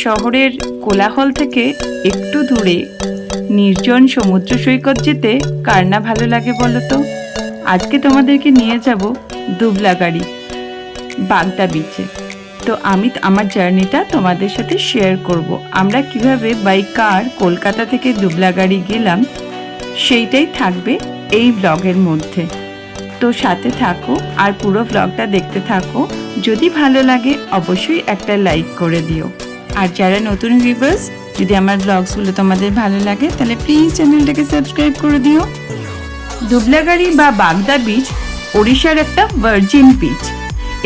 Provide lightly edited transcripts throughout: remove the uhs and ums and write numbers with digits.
শহরের কোলাহল থেকে একটু দূরে নির্জন সমুদ্র সৈকত যেতে কার না ভালো লাগে বলো তো। আজকে তোমাদেরকে নিয়ে যাব দুবলাগাড়ি বাগদা বিচে। তো আমি আমার জার্নিটা তোমাদের সাথে শেয়ার করব। আমরা কিভাবে বাই কার কলকাতা থেকে দুবলাগাড়ি গেলাম সেইটাই থাকবে এই ব্লগের মধ্যে। তো সাথে থাকো আর পুরো ব্লগটা দেখতে থাকো। যদি ভালো লাগে অবশ্যই একটা লাইক করে দিও। আর যারা নতুন ভিউয়ার্স, যদি আমার ব্লগসগুলো তোমাদের ভালো লাগে তাহলে প্লিজ চ্যানেলটাকে সাবস্ক্রাইব করে দিও। দুবলাগাড়ি বা বাগদা বিচ ওড়িশার একটা ভার্জিন বিচ।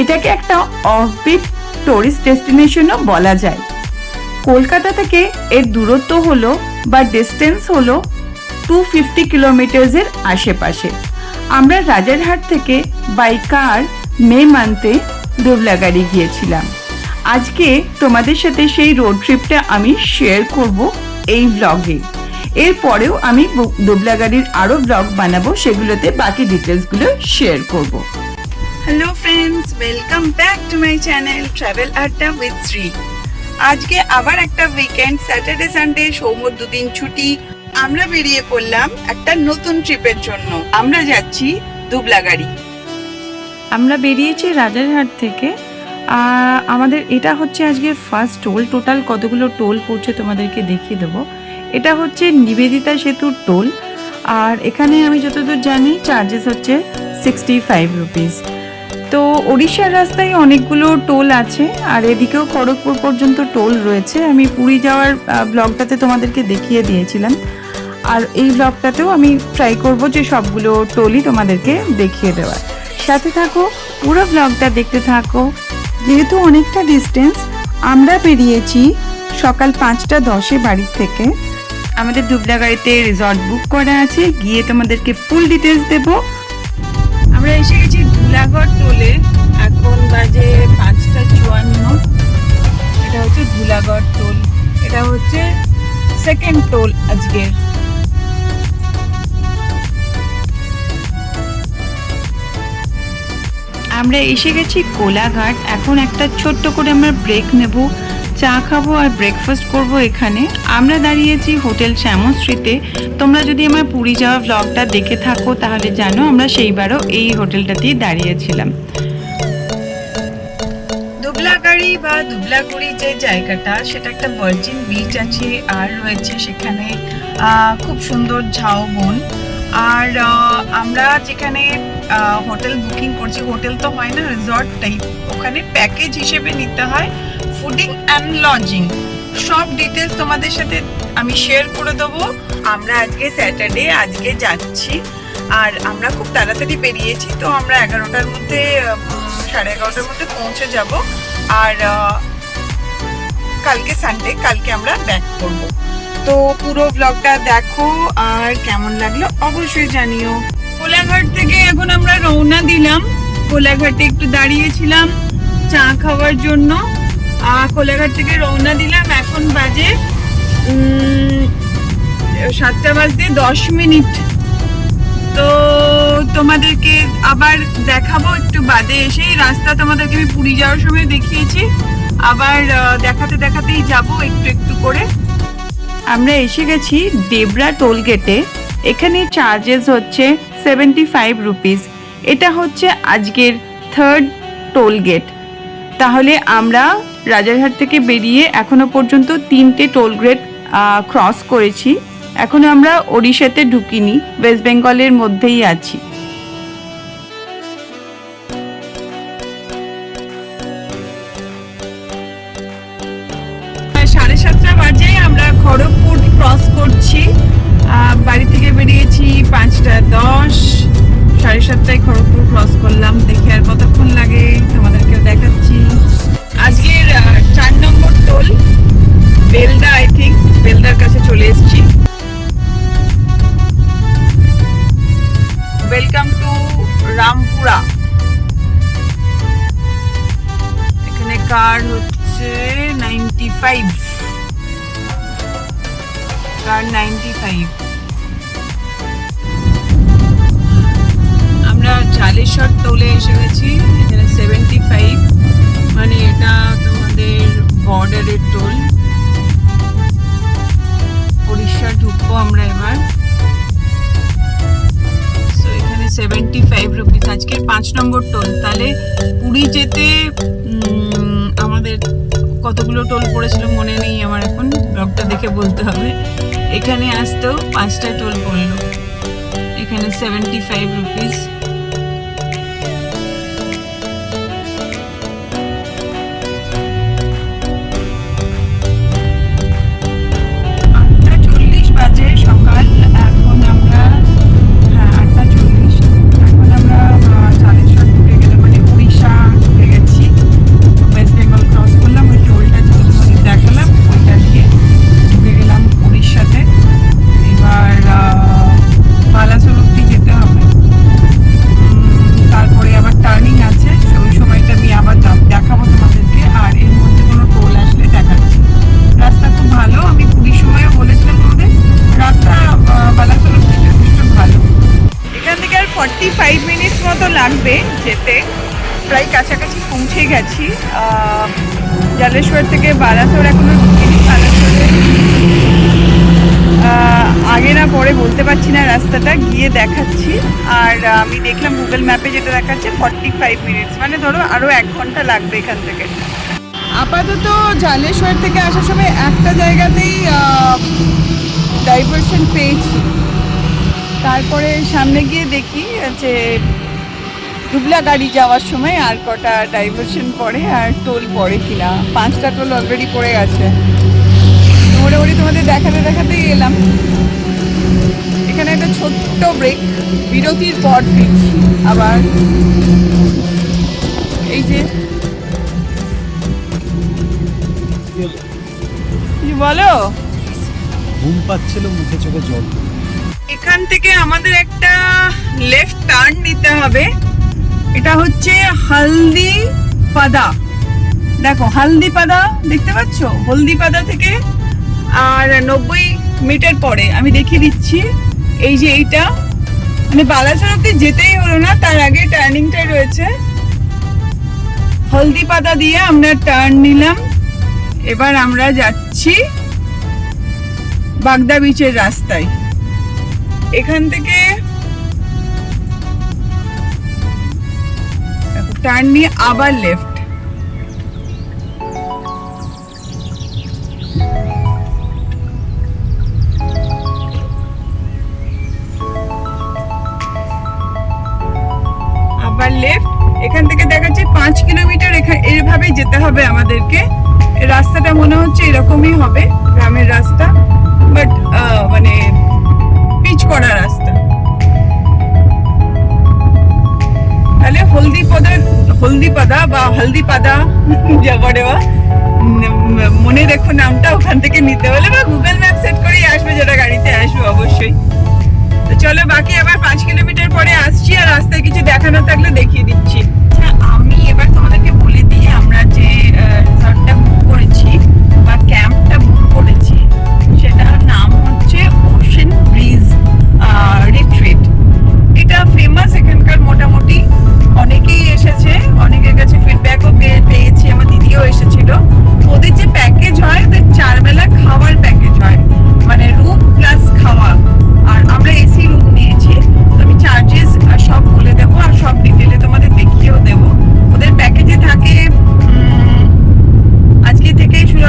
এটাকে একটা অফবিট টুরিস্ট ডেস্টিনেশনও বলা যায়। কলকাতা থেকে এর দূরত্ব হলো বা ডিস্টেন্স হলো 250 কিলোমিটার্সের আশেপাশে। আমরা রাজারহাট থেকে বাই কার মে মান্থে দুবলাগাড়ি গিয়েছিলাম। আজকে তোমাদের সাথে সেই রোড ট্রিপটা আমি শেয়ার করব এই ব্লগে। এরপরেও আমি দুবলাগাড়ির আরও ব্লগ বানাবো, সেগুলোতে বাকি ডিটেলসগুলো শেয়ার করব। Hello friends, welcome back to my channel travel আড্ডা উইথ শ্রী। আজকে আবার একটা উইকেন্ড, স্যাটারডে সানডে, সৌম্যর দুদিন ছুটি। আমরা বেরিয়ে পড়লাম একটা নতুন ট্রিপের জন্য। আমরা যাচ্ছি দুবলাগাড়ি। আমরা বেরিয়েছি রাজারহাট থেকে। আমাদের এটা হচ্ছে আজকে ফার্স্ট টোল। টোটাল কতগুলো টোল পড়ছে তোমাদেরকে দেখিয়ে দেবো। এটা হচ্ছে নিবেদিতা সেতুর টোল। আর এখানে আমি যতদূর জানি চার্জেস হচ্ছে 65 রুপিস। তো ওড়িশার রাস্তায় অনেকগুলো টোল আছে, আর এদিকেও খড়গপুর পর্যন্ত টোল রয়েছে। আমি পুরী যাওয়ার ব্লগটাতে তোমাদেরকে দেখিয়ে দিয়েছিলাম, আর এই ব্লগটাতেও আমি ট্রাই করব যে সবগুলো টোলই তোমাদেরকে দেখিয়ে দেওয়ার। সাথে থাকো, পুরো ব্লগটা দেখতে থাকো। যেহেতু অনেকটা ডিস্টেন্স, আমরা বেরিয়েছি সকাল 5:10 বাড়ির থেকে। আমাদের দুবলাগাড়িতে রিসর্ট বুক করা আছে, গিয়ে তোমাদেরকে ফুল ডিটেলস দেব। আমরা এসে গেছি ধুলাগড় টোলে। এখন বাজে 5:54। এটা হচ্ছে ধুলাগড় টোল। এটা হচ্ছে সেকেন্ড টোল আজকের। আমরা এসে গেছি কোলাঘাট। এখন একটা ছোট্ট করে আমরা ব্রেক নেব, চা খাবো আর ব্রেকফাস্ট করব এখানে। আমরা দাঁড়িয়েছি হোটেল শ্যামশ্রীতে। তোমরা যদি আমার পুরী যাওয়া ব্লগটা দেখে থাকো তাহলে জানো আমরা সেইবারও এই হোটেলটাতেই দাঁড়িয়েছিলাম। দুবলাগাড়ি বা দুবলাগুড়ি যে জায়গাটা, সেটা একটা ভার্জিন বিচ আছে, আর রয়েছে সেখানে খুব সুন্দর ঝাউবন। আর আমরা যেখানে হোটেল বুকিং করছি, হোটেল তো হয় না, রিসর্ট টাইপ, ওখানে প্যাকেজ হিসেবে নিতে হয় ফুডিং অ্যান্ড লজিং। সব ডিটেলস তোমাদের সাথে আমি শেয়ার করে দেবো। আমরা আজকে স্যাটারডে, আজকে যাচ্ছি, আর আমরা খুব তাড়াতাড়ি বেরিয়েছি। তো আমরা 11টার মধ্যে, 11:30টার মধ্যে পৌঁছে যাব। আর কালকে সানডে, কালকে আমরা ব্যাক করবো। তো পুরো ব্লগটা দেখো, আর কেমন লাগলো অবশ্যই জানিও। কোলাঘাট থেকে এখন আমরা রওনা দিলাম। কোলাঘাটে একটু দাঁড়িয়েছিলাম চা খাওয়ার জন্য। কোলাঘাট থেকে রওনা দিলাম। এখন বাজে 7:10। তো তোমাদেরকে আবার দেখাবো একটু বাদে এসে। রাস্তা তোমাদেরকে আমি পুরী যাওয়ার সময় দেখিয়েছি, আবার দেখাতে দেখাতেই যাব একটু একটু করে। আমরা এসে গেছি দেবরা টোল গেটে। এখানে চার্জেস হচ্ছে 75 রুপিস। এটা হচ্ছে আজকের থার্ড টোল গেট। তাহলে আমরা রাজারহাট থেকে বেরিয়ে এখনো পর্যন্ত 3টে টোল গেট ক্রস করেছি। এখনো আমরা ওড়িশাতে ঢুকিনি, ওয়েস্ট বেঙ্গলের মধ্যেই আছি। 7:30 বাজে। আমরা খড়গপুর ক্রস করছি। বাড়ি থেকে বেরিয়েছি 5:10, 7:30 খড়গপুর ক্রস করলাম। দেখি আর কতক্ষণ লাগে তোমাদেরকে দেখাচ্ছি। আজকের 4 নম্বর টোল বেলদা। আই থিঙ্ক বেলদার কাছে চলে এসেছি। Welcome to Rampura. এখানে কার হচ্ছে 95, কার 95। আমরা জালেশ্বর টোলে এসে গেছি। এখানে 75, মানে এটা তোমাদের বর্ডারের টোল। ঢুকবো আমরা এবার। তো এখানে 75 রুপিস আজকের 5 নম্বর টোল। তাহলে পুরী যেতে আমাদের কতগুলো টোল পড়েছিল মনে নেই আমার, এখন ব্লগটা দেখে বলতে হবে। এখানে আসতেও 5টা টোল পড়লো, এখানে 75 রুপিস। সকাল এখন আমরা 8:40, এখন আমরা জালেশ্বর ঢুকে গেলাম, মানে উড়িষ্যা ঢুকে গেছি। ওয়েস্ট বেঙ্গল ক্রস করলাম, ওই টোলটা যেটা তোমাদের দেখালাম ওইটা দিয়ে ঢুকে গেলাম উড়িষ্যাতে। এবার বালাসোর অব্দি যেতে হবে, তারপরে আবার টার্নিং আছে, ওই সময়টা আমি আবার দেখাবো তোমাদেরকে। আর এর মধ্যে কোনো টোল আসলে দেখাচ্ছি। রাস্তা খুব ভালো, আমি পুরীর সময়ও বলেছিলাম তোমাদের রাস্তা বালাসোর অব্দি যথেষ্ট ভালো। এখান থেকে আর 45 মিনিটস মতো লাগবে যেতে, প্রায় কাছাকাছি পৌঁছে গেছি। জালেশ্বর থেকে বালাসোর এখনো ঢুকিনি। বালাসোরে আগে না পরে বলতে পারছি না, রাস্তাটা গিয়ে দেখাচ্ছি। আর আমি দেখলাম গুগল ম্যাপে যেটা দেখাচ্ছে 45 মিনিটস, মানে ধরো আরও 1 ঘন্টা লাগবে এখান থেকে। আপাতত জালেশ্বর থেকে আসার সময় একটা জায়গাতেই ডাইভারশন পেয়েছি, তারপরে সামনে গিয়ে দেখি যে দুবলাগাড়ি যাওয়ার সময় আর কটা ডাইভারশন পড়ে আর টোল পড়ে কিনা। 5টা টোল অলরেডি পড়ে গেছে। মোটামুটি তোমাদের দেখাতেই এলাম। এখানে একটা ছোট্ট ব্রেক, বিরতির পর ফিরছি আবার। এই যে বলো, ঘুম পাচ্ছিল, মুখে চোখে জল। এখান থেকে আমাদের একটা লেফট টার্ন নিতে হবে। এটা হচ্ছে হলদিপাদা। দেখো হলদিপাদা দেখতে পাচ্ছ, হলদিপাদা থেকে আর 90 মিটার পরে আমি দেখিয়ে দিচ্ছি। এই যে এইটা, মানে বালাসোর অব্দি যেতেই হলো না, তার আগে টার্নিংটাই রয়েছে। হলদিপাদা দিয়ে আমরা টার্ন নিলাম। এবার আমরা যাচ্ছি বাগদা বিচের রাস্তায়। এখান থেকে টার্ন নিয়ে আবার লেফট। আবার লেফট। এখান থেকে দেখাচ্ছে 5 কিলোমিটার এভাবেই যেতে হবে আমাদেরকে। রাস্তাটা মনে হচ্ছে এরকমই হবে, গ্রামের রাস্তা, বাট মানে পিচ করা রাস্তা। তাহলে হলদিপাদা বা হলদিপাদা যাবড়েবা মনে রেখো নামটা, ওখান থেকে নিতে হলে বা গুগল ম্যাপ সেট করেই আসবে, যেটা গাড়িতে আসবে অবশ্যই। তো চলো বাকি আবার 5 কিলোমিটার পরে আসছি, আর রাস্তায় কিছু দেখানো থাকলে দেখিয়ে দিচ্ছি। আচ্ছা, আমি এবার তোমাদেরকে বলে দিই আমরা যে রিসর্টটা বুক করেছি বা ক্যাম্পটা বুক করেছি, সেটার নাম হচ্ছে ওশেন ব্রিজ রিট্রিট। এটা ফেমাস এখানকার, মোটামুটি অনেকেই এসেছে, অনেকের কাছে ফিডব্যাকও পেয়েছি, আমার দিদিও এসেছিল। ওদের যে প্যাকেজ হয়, ওদের 4 বেলা খাওয়ার প্যাকেজ হয়, মানে রুম প্লাস খাওয়া। আর আমরা এসি রুম নিয়েছি, তো আমি চার্জেস সব বলে দেবো আর সব ডিটেলে তোমাদের দেখিয়েও দেবো। ওদের প্যাকেজে থাকে আজকে থেকেই শুরু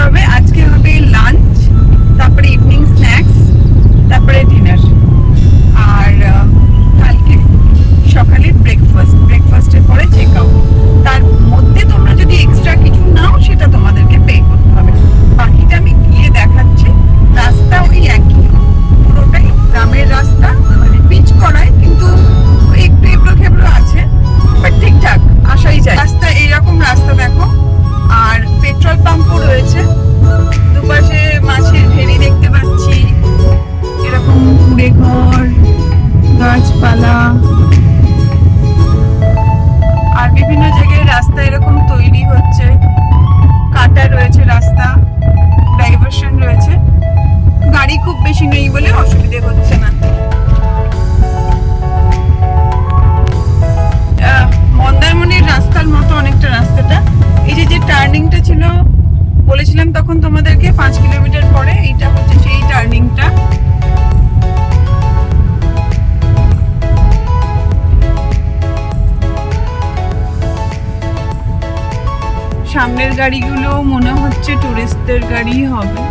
গাড়িগুলো মনে হচ্ছে টুরিস্টদের গাড়ি হবে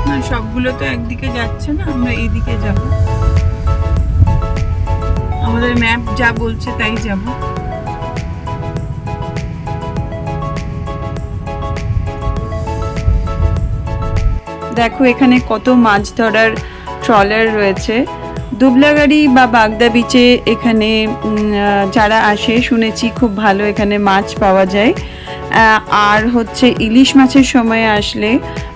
না, সবগুলো তো একদিকে যাচ্ছে না, আমরা এইদিকে যাব, আমাদের ম্যাপ যা বলছে তাই যাব। দেখো এখানে কত মাছ ধরার ট্রলার রয়েছে। দুবলাগাড়ি বা বাগদা বিচে এখানে যারা আসে শুনেছি খুব ভালো এখানে মাছ পাওয়া যায়। আর হচ্ছে ইলিশ মাছের সময় আসলে,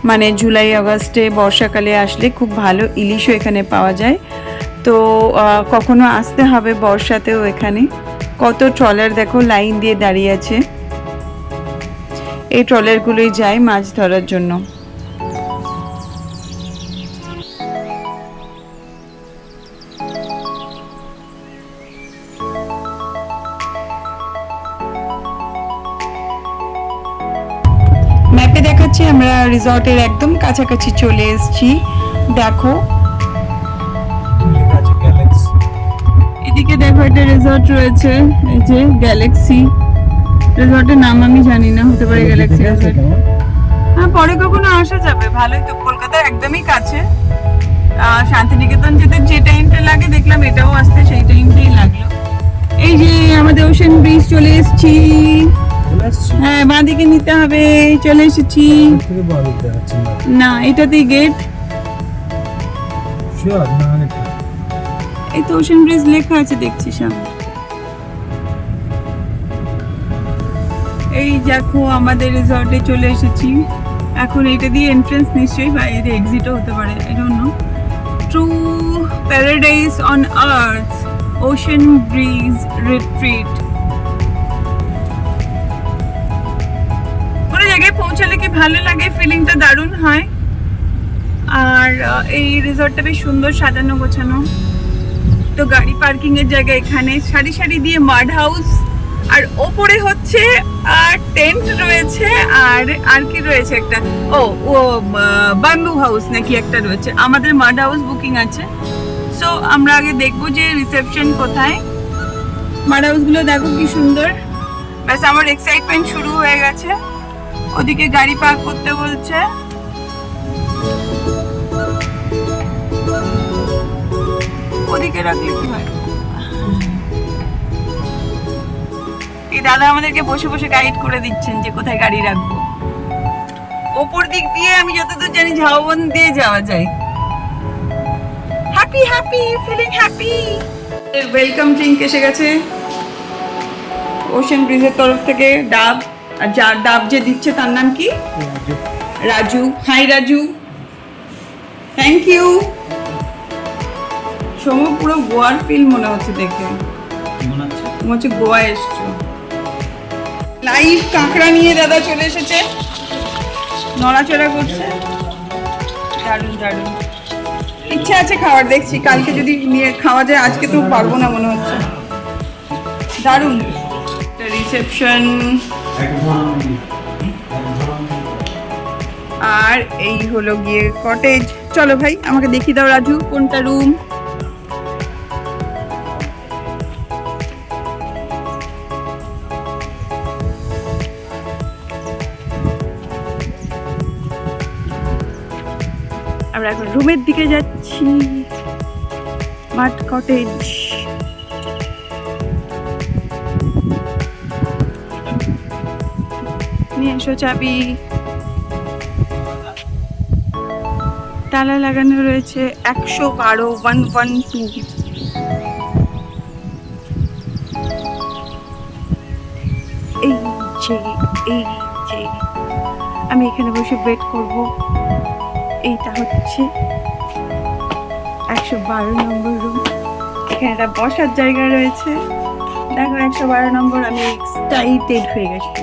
মানে জুলাই আগস্টে বর্ষাকালে আসলে খুব ভালো ইলিশও এখানে পাওয়া যায়। তো কখনো আসতে হবে বর্ষাতেও। এখানে কত ট্রলার দেখো লাইন দিয়ে দাঁড়িয়ে আছে, এই ট্রলারগুলোই যায় মাছ ধরার জন্য। ম্যাপে দেখাচ্ছি আমরা রিসর্টের একদম কাছাকাছি চলে এসেছি। দেখো লেখা আছে গ্যালাক্সি। এদিকে দেখো একটা রিসর্ট রয়েছে, এই যে গ্যালাক্সি। রিসর্টের নাম আমি জানি না, হতে পারে গ্যালাক্সি রিসর্ট। হ্যাঁ, পরে কখনো আসা যাবে, ভালোই তো, কলকাতার একদমই কাছে। শান্তিনিকেতন যেতে যে টাইমটা লাগে দেখলাম এটাও আসতে সেই টাইমটাই লাগলো। এই যে আমাদের ওশেন ব্রিজ চলে এসেছি। চলে আসছি। হ্যাঁ, বাঁদিকে নিতে হবে, চলে এসেছি। থেকে বড় দেখাচ্ছে না। না, এটাতেই গেট। শিওর না এটা? এই তো ওশেন ব্রিজ লেখা আছে দেখছি সামনে। এই দেখো আমাদের রিসর্টে চলে এসেছি। এখন এটা দিয়ে এন্ট্রান্স নিশ্চয়ই, বা এর এক্সিটও হতে পারে, I don't know. True paradise on earth, ocean bridge retreat. কোনো জায়গায় পৌঁছালে কি ভালো লাগে, ফিলিংটা দারুণ হয়। আর এই রিসর্টটা বেশ সুন্দর সাজানো গোছানো। তো গাড়ি পার্কিং এর জায়গা এখানে, সারি সারি দিয়ে মাড হাউস, আর ওপরে হচ্ছে টেন্ট রয়েছে। আর কি রয়েছে একটা, ও ব্যাম্বু হাউস নাকি একটা রয়েছে। আমাদের মাড হাউস বুকিং আছে। সো আমরা আগে দেখবো যে রিসেপশন কোথায়। মাড হাউস গুলো দেখো কি সুন্দর। ব্যাস আমার এক্সাইটমেন্ট শুরু হয়ে গেছে। ওদিকে গাড়ি পার্ক করতে বলছে। ওদিকে রাখলে কি হয়? এই দাদা আমাদেরকে বসে বসে গাইড করে দিচ্ছেন যে কোথায় গাড়ি রাখবো। ওপর দিক দিয়ে আমি যতদূর জানি ঝাউবন দিয়ে যাওয়া যায়। Happy happy, feeling happy. Welcome drink এসে গেছে ওশেন ব্রিজের তরফ থেকে। ডাব, আর যার ডাব যে দিচ্ছে তার নাম কি? Raju. Hi Raju, thank you. সময় পুরো গোয়ার ফিল মনে হচ্ছে দেখে, মনে হচ্ছে গোয়া এসছো। লাইভ কাঁকড়া নিয়ে দাদা চলে এসেছে, নড়াচড়া করছে, দারুণ দারুণ। ইচ্ছা আছে খাওয়ার, দেখছি কালকে যদি নিয়ে খাওয়া যায়, আজকে তো পারবো না মনে হচ্ছে। দারুণ রিসেপশন। আর এই হলো গিয়ে কটেজ। চলো ভাই আমাকে দেখিয়ে দাও রাজু কোনটা রুম। আমরা এখন রুমের দিকে যাচ্ছি। মাড কটেজ। নিয়ে এসো চাবি। তালা লাগানো রয়েছে 112 112। এই যে আমি এখানে বসে ওয়েট করব। এইটা হচ্ছে 112 নম্বর রুম। এখানে একটা বসার জায়গা রয়েছে। দেখো 112 নম্বর। আমি এক্সাইটেড হয়ে গেছি।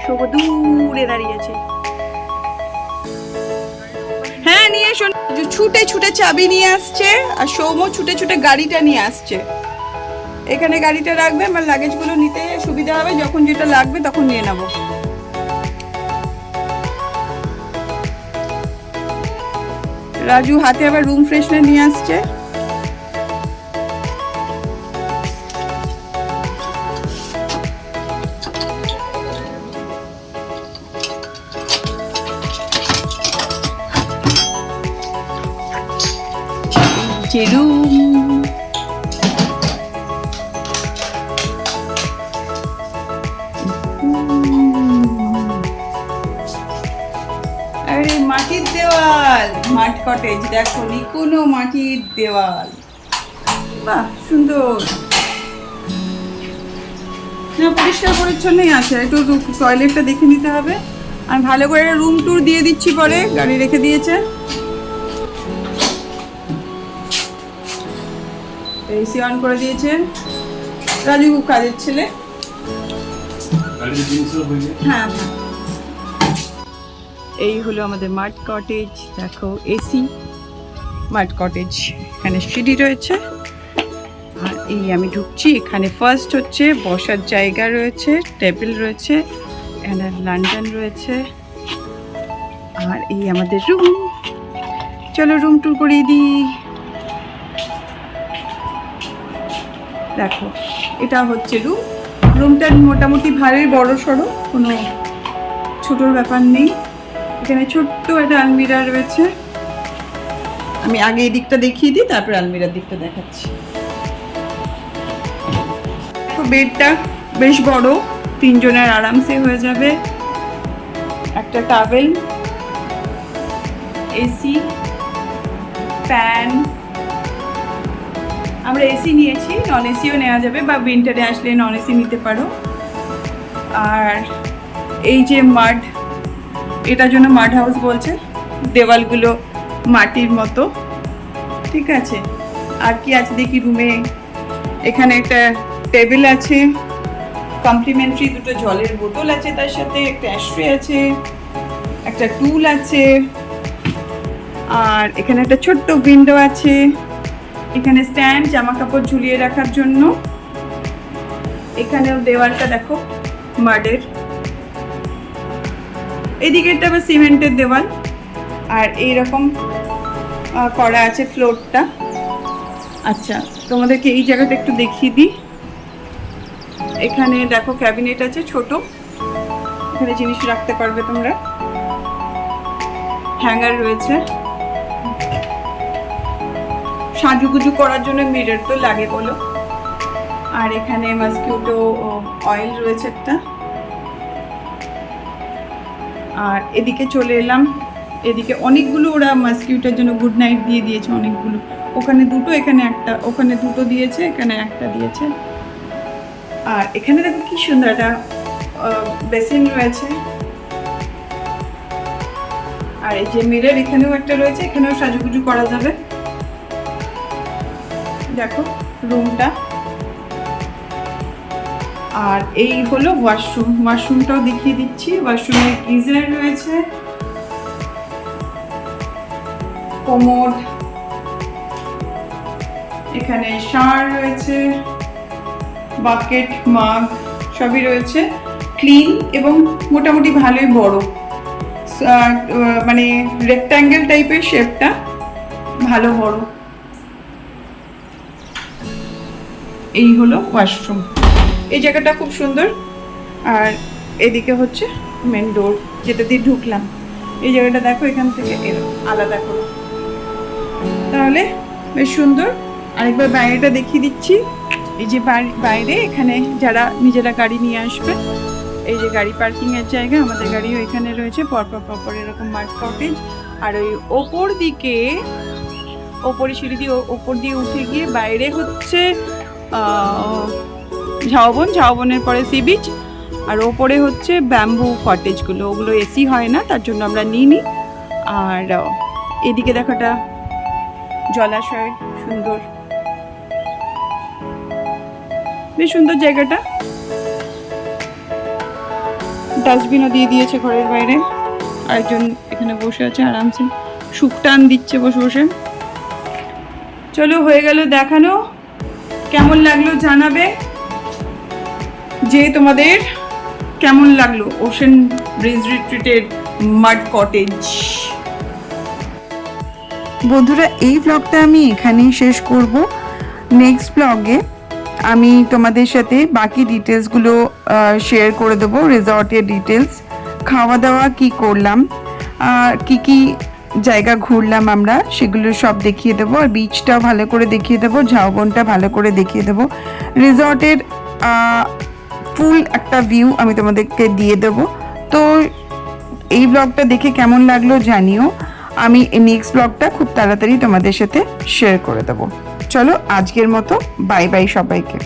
শোভ দূরে দাঁড়িয়ে আছে। হ্যাঁ, নিয়ে এসো। ছুটে ছুটে চাবি নিয়ে আসছে, আর সৌম্য ছুটে ছুটে গাড়িটা নিয়ে আসছে। এখানে গাড়িটা রাখবে, আমার লাগেজগুলো নিতে সুবিধা হবে, যখন যেটা লাগবে তখন নিয়ে নেবো। রাজু হাতে আবার রুম ফ্রেশনার নিয়ে আসছে। হচ্ছে রুম। আরে মাটির দেওয়াল, মাঠ কটেজ, দেখো কোনো মাটির দেওয়াল, বাহ সুন্দর। না পরিষ্কার পরিচ্ছন্নই আছে, একটু টয়লেটটা দেখে নিতে হবে। আমি ভালো করে রুম ট্যুর দিয়ে দিচ্ছি, পরে গাড়ি রেখে দিয়েছে। এসি অন করে দিয়েছে রাজু, কাজের ছেলে। হ্যাঁ হ্যাঁ, এই হলো আমাদের মাড কটেজ। দেখো এসি, মাড কটেজ, এখানে সিঁড়ি রয়েছে। আর এই আমি ঢুকছি, এখানে ফার্স্ট হচ্ছে বসার জায়গা রয়েছে, টেবিল রয়েছে, এখানে লন্ডন রয়েছে। আর এই আমাদের রুম। চলো রুম ট্যুর করিয়ে দিই। দেখো এটা হচ্ছে রুম। রুমটা মোটামুটি ভালোই বড় সড়ো, কোনো ছোটোর ব্যাপার নেই। এখানে ছোট্ট একটা আলমিরা রয়েছে। আমি আগে এই দিকটা দেখিয়ে দিই, তারপর আলমিরার দিকটা দেখাচ্ছি। বেডটা বেশ বড়, 3 জনের আরামসে হয়ে যাবে। একটা টাওয়েল, এসি, ফ্যান। আমরা এসি নিয়েছি, নন এসিও নেওয়া যাবে, বা উইন্টারে আসলে নন এসি নিতে পারো। আর এই যে মাড, এটার জন্য মাড হাউস বলছে, দেওয়ালগুলো মাটির মতো। ঠিক আছে, আর কি আছে দেখি রুমে। এখানে একটা টেবিল আছে, কমপ্লিমেন্টারি 2টো জলের বোতল আছে, তার সাথে একটা অ্যাশট্রে আছে, একটা টুল আছে। আর এখানে একটা ছোট্ট উইন্ডো আছে। এখানে স্ট্যান্ড, জামা কাপড় ঝুলিয়ে রাখার জন্য। এখানেও দেওয়ালটা দেখো মাডের, এদিকেরটা আবার সিমেন্টের দেওয়াল। আর এইরকম করা আছে ফ্লোরটা। আচ্ছা, তোমাদেরকে এই জায়গাটা একটু দেখিয়ে দিই। এখানে দেখো ক্যাবিনেট আছে ছোট, এখানে জিনিস রাখতে পারবে তোমরা। হ্যাঙ্গার রয়েছে, সাজুগুজু করার জন্য মিরর তো লাগে বলো। আর এখানে মসকিউটো অয়েল রয়েছে একটা। আর এদিকে চলে এলাম, এদিকে অনেকগুলো ওরা মসকিউটোর জন্য গুড নাইট দিয়ে দিয়েছে অনেকগুলো। ওখানে 2টো, এখানে একটা, ওখানে 2টো দিয়েছে, এখানে একটা দিয়েছে। আর এখানে দেখো কি সুন্দর একটা বেসিন রয়েছে। আর এই যে মিরর এখানেও একটা রয়েছে, এখানেও সাজুগুজু করা যাবে। দেখো রুমটা। আর এই হলো ওয়াশরুম, ওয়াশরুমটাও দেখিয়ে দিচ্ছি। ওয়াশরুমে গিজার রয়েছে, কোমোড, এখানে শাওয়ার রয়েছে, বাকেট, মাগ সবই রয়েছে। ক্লিন এবং মোটামুটি ভালোই বড়, মানে রেক্ট্যাঙ্গেল টাইপের শেপটা, ভালো বড়। এই হলো ওয়াশরুম। এই জায়গাটা খুব সুন্দর। আর এদিকে হচ্ছে মেন ডোর, যেটা দিয়ে ঢুকলাম। এই জায়গাটা দেখো, এখান থেকে আলাদা করো, তাহলে বেশ সুন্দর। আরেকবার বাইরেটা দেখিয়ে দিচ্ছি। এই যে বাইরে, এখানে যারা নিজেরা গাড়ি নিয়ে আসবে, এই যে গাড়ি পার্কিংয়ের জায়গা, আমাদের গাড়িও এখানে রয়েছে পরপর এরকম মাড কটেজ। আর ওই ওপর দিকে, ওপরে সিঁড়ি দিয়ে ওপর দিয়ে উঠে গিয়ে বাইরে হচ্ছে ঝাউবনের পরে সি বিচ। আর ওপরে হচ্ছে ব্যাম্বু কটেজগুলো, ওগুলো এসি হয় না, তার জন্য আমরা নিইনি। আর এদিকে দেখাটা জলাশয়, সুন্দর, বেশ সুন্দর জায়গাটা। ডাস্টবিনও দিয়ে দিয়েছে ঘরের বাইরে। আরেকজন এখানে বসে আছে আরামসে, শুক টান দিচ্ছে বসে বসে। চলো, হয়ে গেল দেখানো। কেমন লাগলো জানাবে, যে তোমাদের কেমন লাগলো ওশেন ব্রিজ রিট্রিটের মাড কটেজ। বন্ধুরা, এই ব্লগটা আমি এখানেই শেষ করব। নেক্সট ব্লগে আমি তোমাদের সাথে বাকি ডিটেলসগুলো শেয়ার করে দেবো, রিসর্টের ডিটেলস, খাওয়া দাওয়া কি করলাম, কি কি জায়গা ঘুরলাম আমরা সেগুলো সব দেখিয়ে দেবো, আর বিচটাও ভালো করে দেখিয়ে দেবো, ঝাউবনটা ভালো করে দেখিয়ে দেবো। রিসর্টের ফুল একটা ভিউ আমি তোমাদেরকে দিয়ে দেবো। তো এই ব্লগটা দেখে কেমন লাগলো জানিও। আমি নেক্সট ব্লগটা খুব তাড়াতাড়ি তোমাদের সাথে শেয়ার করে দেবো। চলো আজকের মতো বাই বাই সবাইকে।